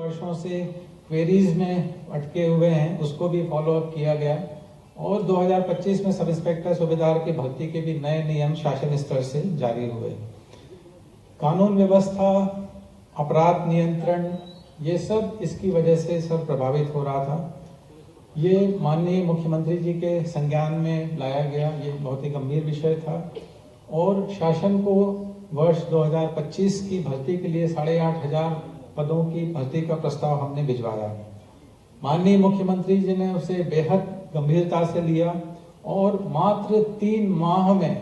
वर्षों से क्वेरीज में अटके हुए हैं उसको भी फॉलो अप किया गया और 2025 में सब इंस्पेक्टर सूबेदार की भर्ती के भी नए नियम शासन स्तर से जारी हुए। कानून व्यवस्था, अपराध नियंत्रण, ये सब इसकी वजह से सर प्रभावित हो रहा था। ये माननीय मुख्यमंत्री जी के संज्ञान में लाया गया, ये बहुत ही गंभीर विषय था और शासन को वर्ष 2025 की भर्ती के लिए 8,500 पदों की भर्ती का प्रस्ताव हमने भिजवाया। माननीय मुख्यमंत्री जी ने उसे बेहद गंभीरता से लिया और मात्र 3 माह में,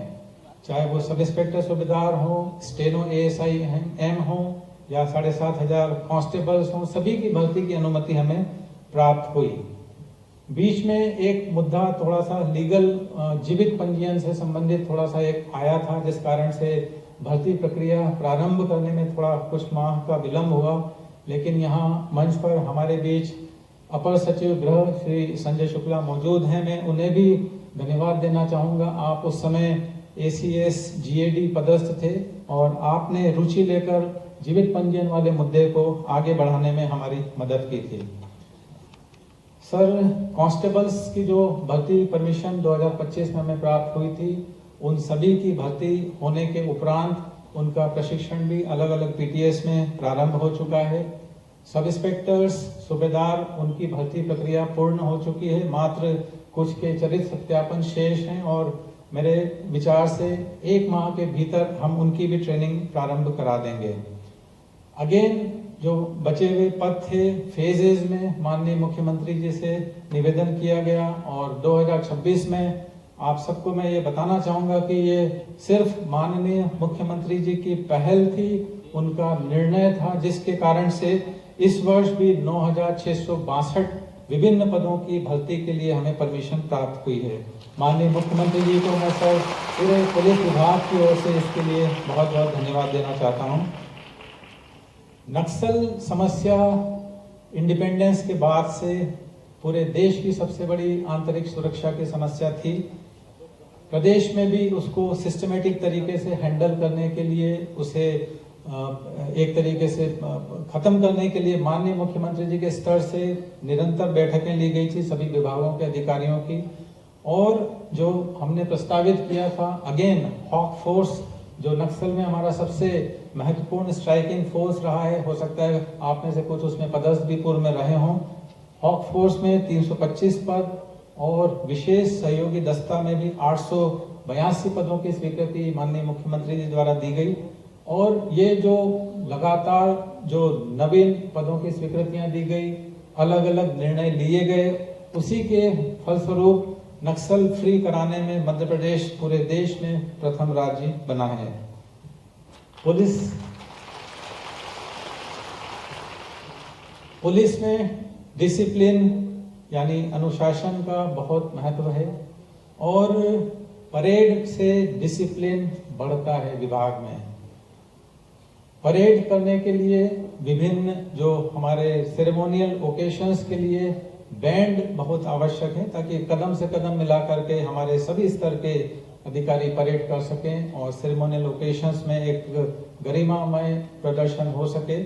चाहे वो सब इंस्पेक्टर सूबेदार हो, स्टेनो एएसआई एम हो या 7,500 कांस्टेबल्स हों, सभी की भर्ती की अनुमति हमें प्राप्त हुई। बीच में एक मुद्दा थोड़ा सा लीगल जीवित पंजीयन से संबंधित थोड़ा सा एक आया था, जिस कारण से भर्ती प्रक्रिया प्रारंभ करने में थोड़ा कुछ माह का विलंब हुआ, लेकिन यहाँ मंच पर हमारे बीच अपर सचिव गृह श्री संजय शुक्ला मौजूद हैं। मैं उन्हें भी धन्यवाद देना चाहूँगा। आप उस समय ACS GAD पदस्थ थे और आपने रुचि लेकर जीवित पंजीयन वाले मुद्दे को आगे बढ़ाने में हमारी मदद की थी। सर, कांस्टेबल्स की जो भर्ती परमिशन 2025 में हमें प्राप्त हुई थी, उन सभी की भर्ती होने के उपरांत उनका प्रशिक्षण भी अलग अलग PTS में प्रारंभ हो चुका है। सब इंस्पेक्टर्स, सूबेदार, उनकी भर्ती प्रक्रिया पूर्ण हो चुकी है, मात्र कुछ के चरित्र सत्यापन शेष हैं और मेरे विचार से 1 माह के भीतर हम उनकी भी ट्रेनिंग प्रारंभ करा देंगे। अगेन जो बचे हुए पद थे, फेजेज में माननीय मुख्यमंत्री जी से निवेदन किया गया और 2026 में आप सबको मैं ये बताना चाहूंगा कि ये सिर्फ माननीय मुख्यमंत्री जी की पहल थी, उनका निर्णय था, जिसके कारण से इस वर्ष भी 9,662 विभिन्न पदों की भर्ती के लिए हमें परमिशन प्राप्त हुई है। माननीय मुख्यमंत्री जी को मैं सर पूरे पुलिस विभाग की ओर से इसके लिए बहुत बहुत धन्यवाद देना चाहता हूँ। नक्सल समस्या इंडिपेंडेंस के बाद से पूरे देश की सबसे बड़ी आंतरिक सुरक्षा की समस्या थी। प्रदेश में भी उसको सिस्टमेटिक तरीके से हैंडल करने के लिए, उसे एक तरीके से खत्म करने के लिए माननीय मुख्यमंत्री जी के स्तर से निरंतर बैठकें ली गई थी सभी विभागों के अधिकारियों की, और जो हमने प्रस्तावित किया था अगेन हॉक फोर्स, जो नक्सल में हमारा सबसे महत्वपूर्ण स्ट्राइकिंग फोर्स रहा है, हो सकता है आप में से कुछ उसमें पदस्थ भी पूर्व में रहे हों। हॉक फोर्स में 325 पद और विशेष सहयोगी दस्ता में भी 882 पदों की स्वीकृति माननीय मुख्यमंत्री जी द्वारा दी गई और ये जो लगातार जो नवीन पदों की स्वीकृतियां दी गई, अलग अलग निर्णय लिए गए, उसी के फलस्वरूप नक्सल फ्री कराने में मध्य प्रदेश पूरे देश में प्रथम राज्य बना है। पुलिस में डिसिप्लिन यानी अनुशासन का बहुत महत्व है और परेड से डिसिप्लिन बढ़ता है विभाग में। परेड करने के लिए विभिन्न जो हमारे सेरेमोनियल ओकेशंस के लिए बैंड बहुत आवश्यक है, ताकि कदम से कदम मिला करके हमारे सभी स्तर के अधिकारी परेड कर सकें और सेरेमोनियल ओकेशंस में एक गरिमामय प्रदर्शन हो सके।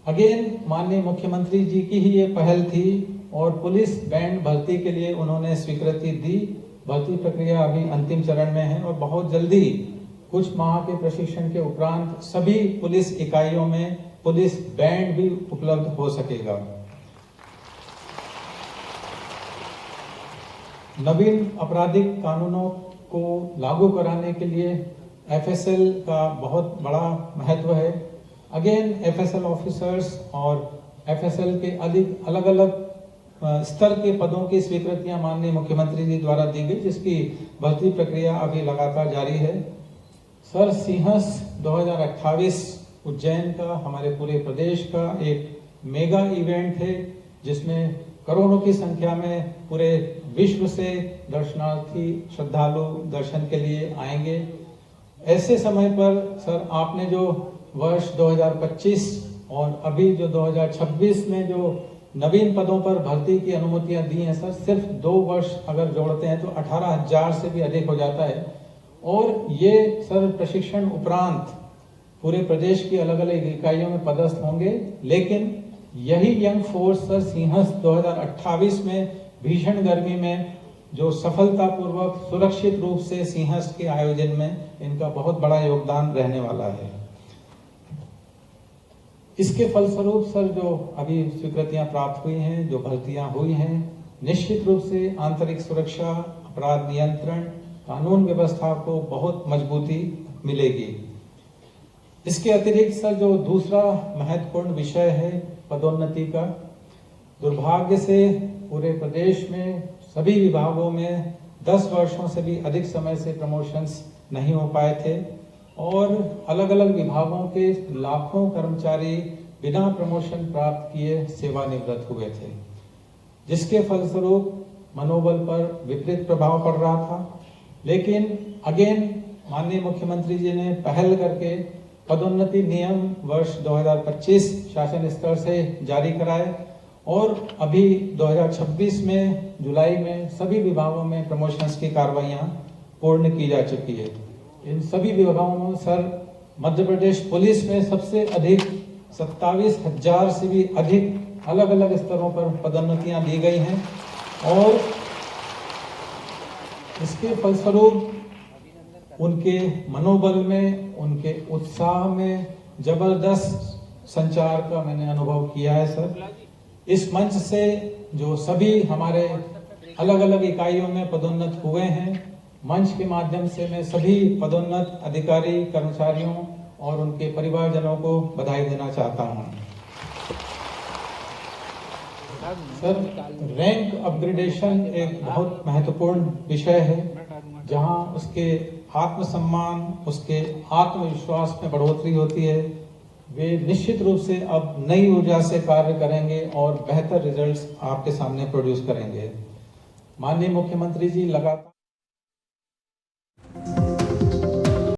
अगेन माननीय मुख्यमंत्री जी की ही ये पहल थी और पुलिस बैंड भर्ती के लिए उन्होंने स्वीकृति दी। भर्ती प्रक्रिया अभी अंतिम चरण में है और बहुत जल्दी कुछ माह के प्रशिक्षण के उपरांत सभी पुलिस इकाइयों में पुलिस बैंड भी उपलब्ध हो सकेगा। नवीन आपराधिक कानूनों को लागू कराने के लिए FSL का बहुत बड़ा महत्व है। अगेन FSL ऑफिसर्स और FSL के अलग अलग स्तर के पदों की स्वीकृतियां माननीय मुख्यमंत्री जी द्वारा दी गई, जिसकी भर्ती प्रक्रिया अभी लगातार जारी है। सर, सिंहस 2028 उज्जैन का हमारे पूरे प्रदेश का एक मेगा इवेंट है, जिसमें करोड़ों की संख्या में पूरे विश्व से दर्शनार्थी श्रद्धालु दर्शन के लिए आएंगे। ऐसे समय पर सर, आपने जो वर्ष 2025 और अभी जो 2026 में जो नवीन पदों पर भर्ती की अनुमतियां दी हैं सर, सिर्फ 2 वर्ष अगर जोड़ते हैं तो 18,000 से भी अधिक हो जाता है। और ये सर प्रशिक्षण उपरांत पूरे प्रदेश की अलग अलग इकाइयों में पदस्थ होंगे, लेकिन यही यंग फोर्स सर सिंहस्थ 2028 में भीषण गर्मी में जो सफलतापूर्वक सुरक्षित रूप से सिंहस्थ के आयोजन में इनका बहुत बड़ा योगदान रहने वाला है। इसके फलस्वरूप सर जो अभी स्वीकृतियां प्राप्त हुई हैं, जो भर्तियां हुई हैं, निश्चित रूप से आंतरिक सुरक्षा, अपराध नियंत्रण, कानून व्यवस्था को बहुत मजबूती मिलेगी। इसके अतिरिक्त सर जो दूसरा महत्वपूर्ण विषय है पदोन्नति का, दुर्भाग्य से पूरे प्रदेश में सभी विभागों में 10 वर्षों से भी अधिक समय से प्रमोशंस नहीं हो पाए थे और अलग अलग विभागों के लाखों कर्मचारी बिना प्रमोशन प्राप्त किए सेवानिवृत्त हुए थे, जिसके फलस्वरूप मनोबल पर विपरीत प्रभाव पड़ रहा था। लेकिन अगेन माननीय मुख्यमंत्री जी ने पहल करके पदोन्नति नियम वर्ष 2025 शासन स्तर से जारी कराए और अभी 2026 में जुलाई में सभी विभागों में प्रमोशंस की कार्रवाइयां पूर्ण की जा चुकी है। इन सभी विभागों में सर मध्य प्रदेश पुलिस में सबसे अधिक 27,000 से भी अधिक अलग अलग स्तरों पर पदोन्नतियां दी गई हैं और इसके फलस्वरूप उनके मनोबल में, उनके उत्साह में जबरदस्त संचार का मैंने अनुभव किया है सर। इस मंच से जो सभी हमारे अलग अलग इकाइयों में पदोन्नत हुए हैं, मंच के माध्यम से मैं सभी पदोन्नत अधिकारी, कर्मचारियों और उनके परिवारजनों को बधाई देना चाहता हूं। सर, रैंक अपग्रेडेशन एक बहुत महत्वपूर्ण विषय है, जहां उसके आत्मसम्मान, उसके आत्मविश्वास में बढ़ोतरी होती है। वे निश्चित रूप से अब नई ऊर्जा से कार्य करेंगे और बेहतर रिजल्ट्स आपके सामने प्रोड्यूस करेंगे। माननीय मुख्यमंत्री जी लगातार